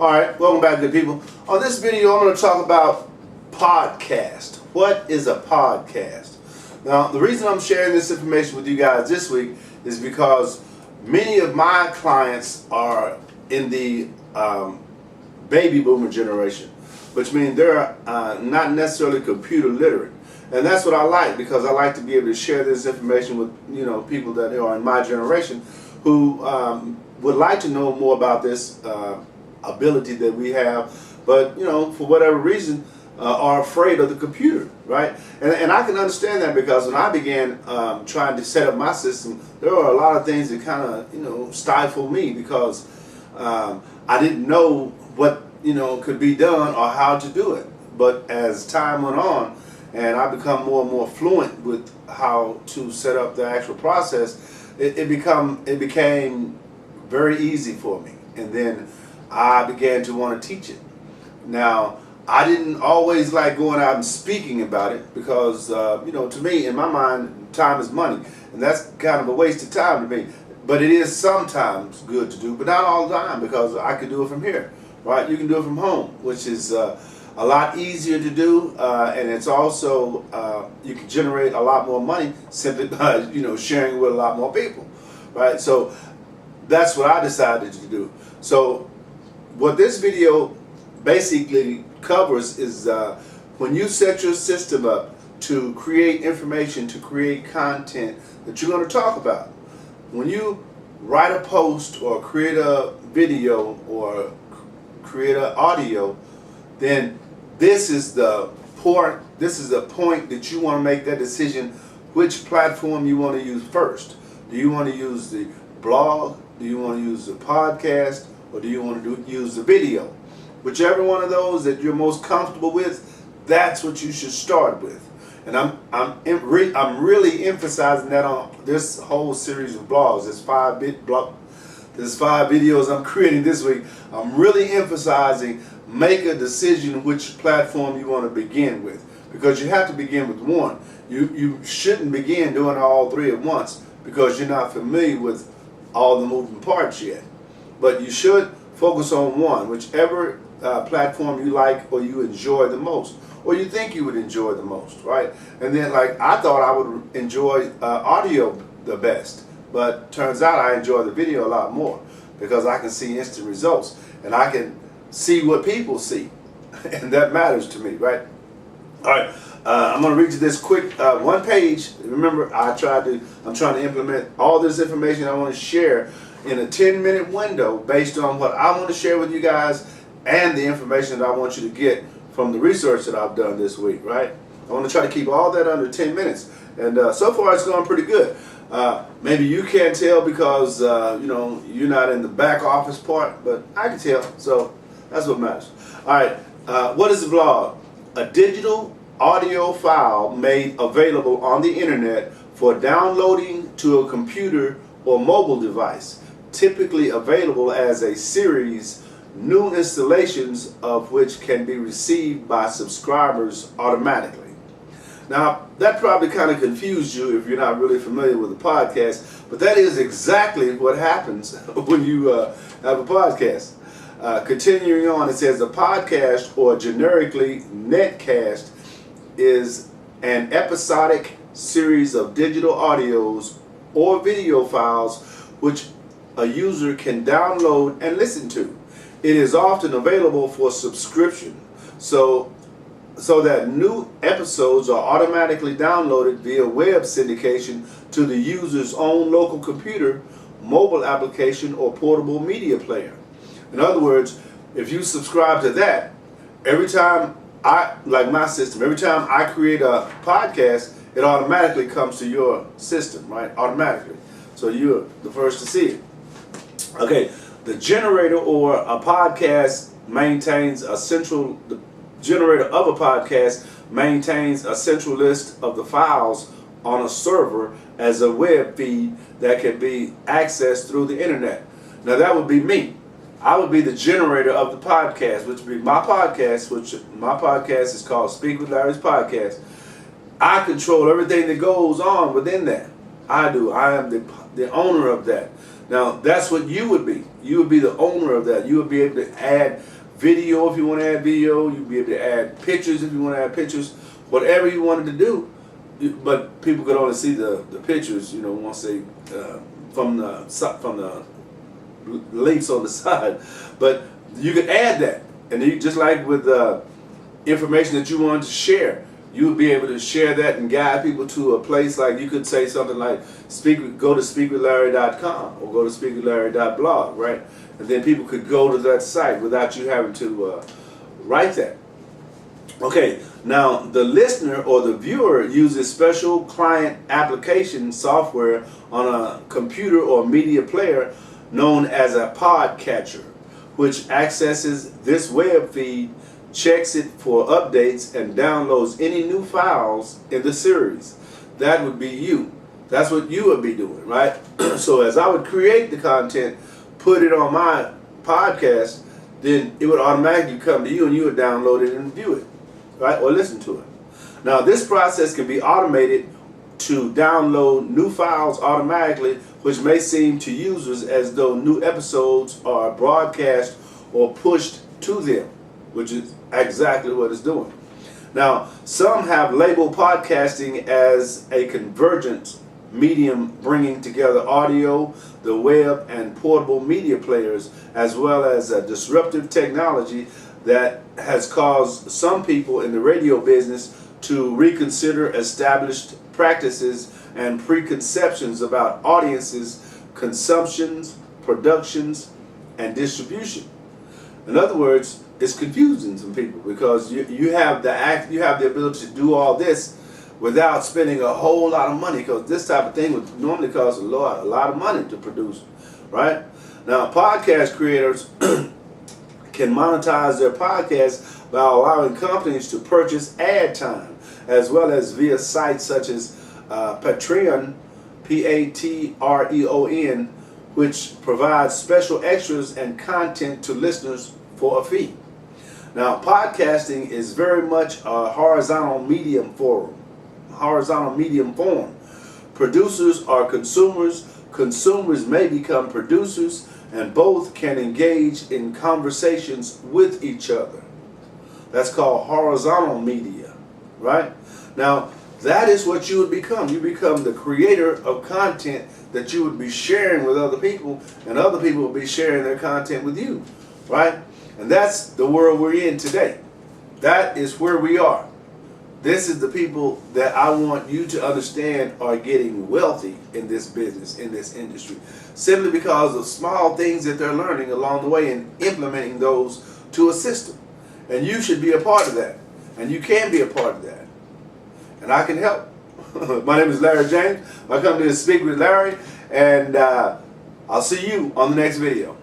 Alright, welcome back, good people. On this video, I'm going to talk about podcast. What is a podcast? Now, the reason I'm sharing this information with you guys this week is because many of my clients are in the baby boomer generation, which means they're not necessarily computer literate. And that's what I like, because I like to be able to share this information with people that are in my generation who would like to know more about this ability that we have, but for whatever reason are afraid of the computer, right? And I can understand that, because when I began trying to set up my system, there were a lot of things that kind of stifled me, because I didn't know what could be done or how to do it. But as time went on and I become more and more fluent with how to set up the actual process, it became very easy for me. And then I began to want to teach it. Now, I didn't always like going out and speaking about it, because to me, in my mind, time is money, and that's kind of a waste of time to me. But it is sometimes good to do, but not all the time, because I can do it from here, right? You can do it from home, which is a lot easier to do, and it's also you can generate a lot more money simply by sharing with a lot more people, right? So that's what I decided to do. So what this video basically covers is when you set your system up to create information, to create content that you're going to talk about. When you write a post or create a video or create an audio, then this is the point that you want to make that decision which platform you want to use first. Do you want to use the blog? Do you want to use the podcast? Or do you want to use the video? Whichever one of those that you're most comfortable with, that's what you should start with. And I'm really emphasizing that on this whole series of blogs. There's 5 videos I'm creating this week. I'm really emphasizing, make a decision which platform you want to begin with, because you have to begin with one. You shouldn't begin doing all 3 at once, because you're not familiar with all the moving parts yet. But you should focus on one, whichever platform you like or you enjoy the most, or you think you would enjoy the most, right? And then, like, I thought I would enjoy audio the best, but turns out I enjoy the video a lot more, because I can see instant results and I can see what people see, and that matters to me, right? All right, I'm going to read you this quick one page. Remember, I'm trying to implement all this information I want to share in a 10-minute window based on what I want to share with you guys and the information that I want you to get from the research that I've done this week, right? I want to try to keep all that under 10 minutes. And so far it's going pretty good. Maybe you can't tell because, you're not in the back office part, but I can tell, so that's what matters. All right, what is a blog? A digital audio file made available on the internet for downloading to a computer or mobile device, typically available as a series, new installations of which can be received by subscribers automatically. Now, that probably kind of confused you if you're not really familiar with a podcast, but that is exactly what happens when you have a podcast. Continuing on, it says a podcast, or generically netcast, is an episodic series of digital audios or video files which a user can download and listen to. It is often available for subscription, so that new episodes are automatically downloaded via web syndication to the user's own local computer, mobile application, or portable media player. In other words, if you subscribe to that, every time my system, every time I create a podcast, it automatically comes to your system, right? Automatically. So you're the first to see it. Okay, the generator or a podcast maintains a central, the generator of a podcast maintains a central list of the files on a server as a web feed that can be accessed through the internet. Now that would be me. I would be the generator of the podcast, which would be my podcast, my podcast is called Speak with Larry's Podcast. I control everything that goes on within that. I do. I am the owner of that. Now, that's what you would be. You would be the owner of that. You would be able to add video if you want to add video. You'd be able to add pictures if you want to add pictures. Whatever you wanted to do. But people could only see the pictures, once they from the links on the side. But you could add that, and you, just like with information that you wanted to share, you would be able to share that and guide people to a place. Like you could say something like, go to speakwithlarry.com or go to speakwithlarry.blog, right? And then people could go to that site without you having to write that. Okay, now the listener or the viewer uses special client application software on a computer or media player known as a podcatcher, which accesses this web feed, checks it for updates, and downloads any new files in the series. That would be you. That's what you would be doing, right? So as I would create the content, put it on my podcast, then it would automatically come to you and you would download it and view it, right? Or listen to it. Now this process can be automated to download new files automatically, which may seem to users as though new episodes are broadcast or pushed to them, which is exactly what it's doing. Now, some have labeled podcasting as a convergent medium bringing together audio, the web, and portable media players, as well as a disruptive technology that has caused some people in the radio business to reconsider established practices and preconceptions about audiences, consumptions, productions, and distribution. In other words, it's confusing some people because you have the ability to do all this without spending a whole lot of money, because this type of thing would normally cost a lot of money to produce, right? Now, podcast creators can monetize their podcasts by allowing companies to purchase ad time, as well as via sites such as Patreon, Patreon, which provides special extras and content to listeners for a fee. Now, podcasting is very much a horizontal medium form. Producers are consumers. Consumers may become producers, and both can engage in conversations with each other. That's called horizontal media, right? Now, that is what you would become. You become the creator of content that you would be sharing with other people, and other people will be sharing their content with you, right? And that's the world we're in today. That is where we are. This is the people that I want you to understand are getting wealthy in this business, in this industry, simply because of small things that they're learning along the way and implementing those to a system. And you should be a part of that. And you can be a part of that. And I can help. My name is Larry James. My company is Speak with Larry. And I'll see you on the next video.